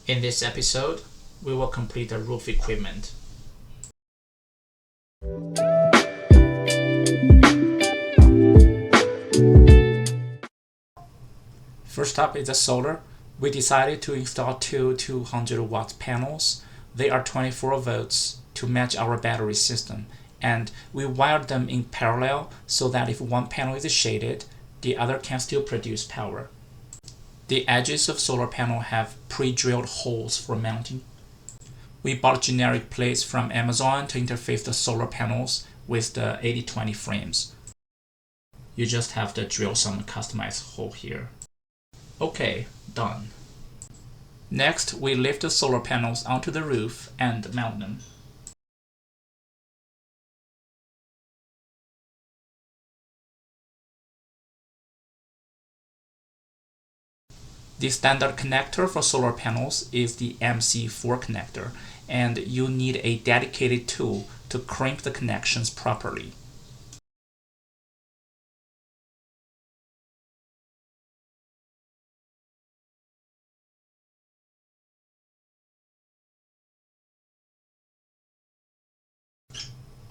In this episode, we will complete the roof equipment. First up is the solar. We decided to install two 200 watt panels. They are 24 volts to match our battery system, and we wired them in parallel so that if one panel is shaded, the other can still produce power. The edges of solar panel have pre-drilled holes for mounting. We bought generic plates from Amazon to interface the solar panels with the 80/20 frames. You just have to drill some customized hole here. Okay, done. Next, we lift the solar panels onto the roof and mount them. The standard connector for solar panels is the MC4 connector, and you need a dedicated tool to crimp the connections properly.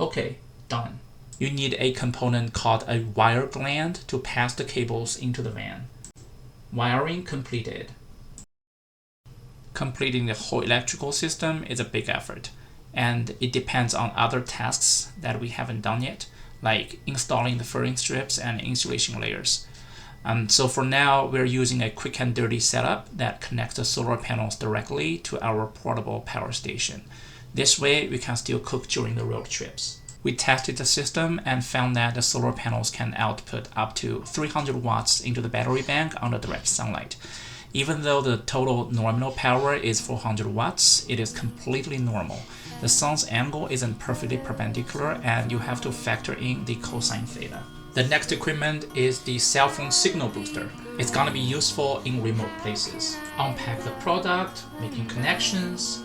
Okay, done. You need a component called a wire gland to pass the cables into the van. Wiring completed. Completing the whole electrical system is a big effort, and it depends on other tasks that we haven't done yet, like installing the furring strips and insulation layers. So for now, we're using a quick and dirty setup that connects the solar panels directly to our portable power station. This way, we can still cook during the road trips. We tested the system and found that the solar panels can output up to 300 watts into the battery bank under direct sunlight. Even though the total nominal power is 400 watts, it is completely normal. The sun's angle isn't perfectly perpendicular, and you have to factor in the cosine theta. The next equipment is the cell phone signal booster. It's gonna be useful in remote places. Unpack the product, making connections.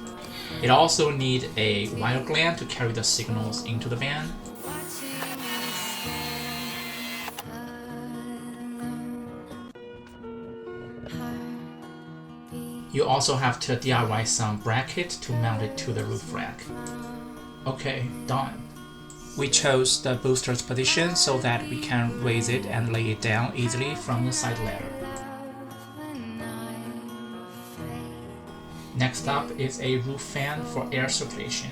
It also needs a wire gland to carry the signals into the van. You also have to DIY some bracket to mount it to the roof rack. Okay, done. We chose the booster's position so that we can raise it and lay it down easily from the side ladder. Next up is a roof fan for air circulation.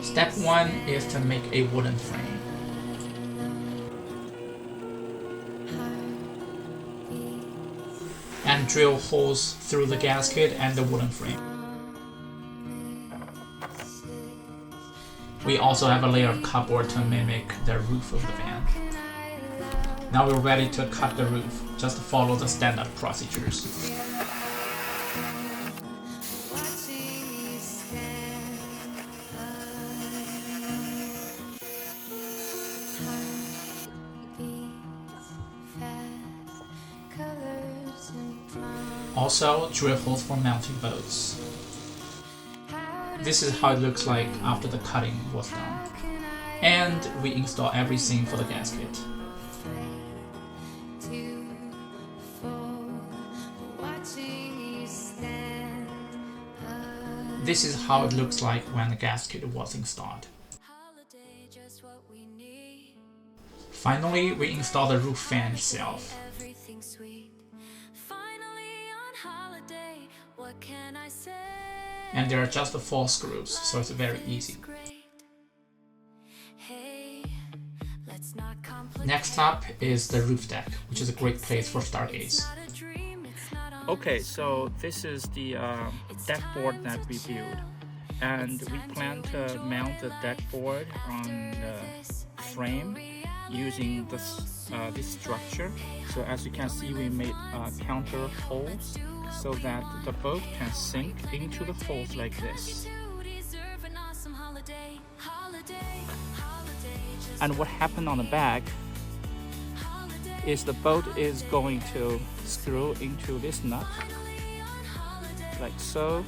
Step 1 is to make a wooden frame. And drill holes through the gasket and the wooden frame. We also have a layer of cardboard to mimic the roof of the van. Now we're ready to cut the roof. Just follow the standard procedures. Also, drill holes for mounting bolts. This is how it looks like after the cutting was done. And we install everything for the gasket. This is how it looks like when the gasket was installed. Finally, we install the roof fan itself. And there are just 4 screws, so it's very easy. Next up is the roof deck, which is a great place for stargaze. Okay, so this is the deck board that we built, and we plan to mount the deck board on the frame using this structure. So as you can see, we made counter holes so that the boat can sink into the holes like this. And what happened on the back is the boat is going to screw into this nut, like so.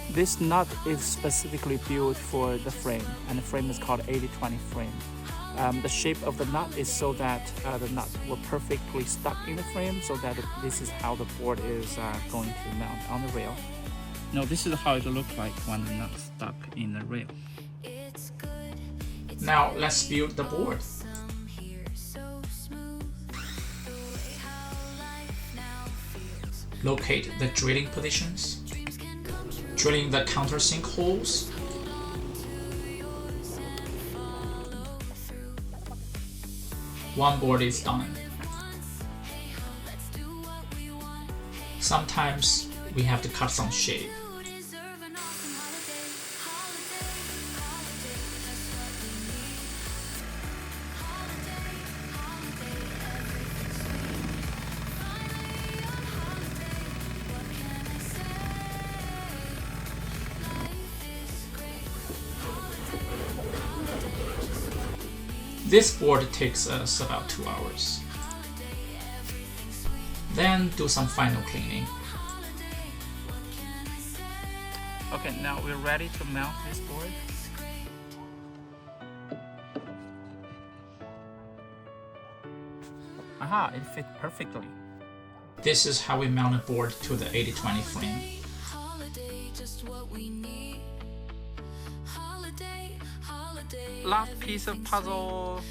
This nut is specifically built for the frame, and the frame is called 80/20 frame. The shape of the nut is so that the nut will perfectly stuck in the frame, so that this is how the board is going to mount on the rail. Now this is how it looks like when the nut stuck in the rail. Now let's build the board. Locate the drilling positions. Drilling the countersink holes. One board is done. Sometimes we have to cut some shape. This board takes us about 2 hours. Then do some final cleaning. Okay, now we're ready to mount this board. Aha, it fits perfectly. This is how we mount a board to the 80/20 frame. Last piece of puzzle.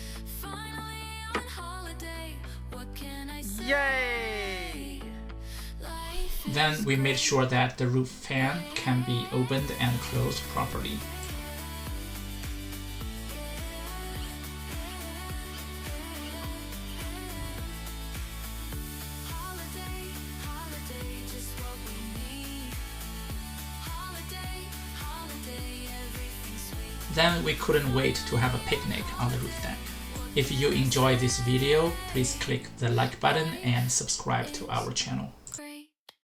Yay! Then we made sure that the roof fan can be opened and closed properly. Then we couldn't wait to have a picnic on the roof deck. If you enjoyed this video, please click the like button and subscribe to our channel.